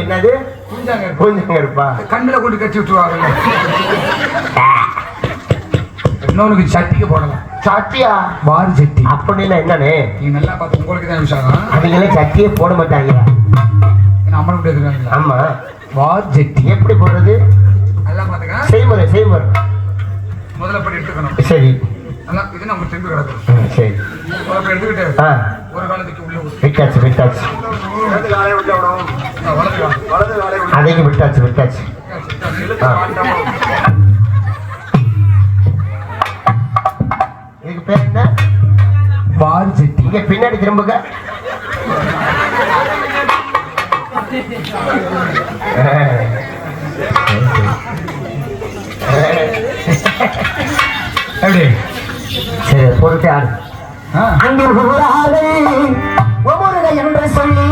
என்னது? பூஞ்சாங்க இருப்பா. கண்ணுல கொண்டு கட்டி விட்டுருவாங்க. இன்னொன்னு சட்டிக்கு போடலாம். சட்டியா? வாரி சட்டி. அப்படின்னா என்னன்னு நீ நல்லா பார்த்து உங்களுக்கு தான் விஷயம். அவங்களே சட்டியே போட மாட்டாங்க. அம்மன் கூட இருக்காங்க. ஆமா, வாரி சட்டி எப்படி போடுறது? நல்லா பாத்துக்க. செய்முறை செய்முறை முதல்ல படி எடுத்துக்கணும். சரி. நல்லா இது நம்ம திரும்பி கிடக்கும். சரி, எடுத்துக்கிட்டு ஒரு காலத்துக்கு உள்ள விட்டாச்சு விட்டாச்சு. அதையும் விட்டாச்சு விட்டாச்சு. இதுக்கு பேர் என்ன? வாரி சட்டி. இங்க பின்னாடி திரும்புங்க. எப்படி? சரி, பொறுத்து ஆடு. அங்கே ஒவ்வொரு என்று சொல்லி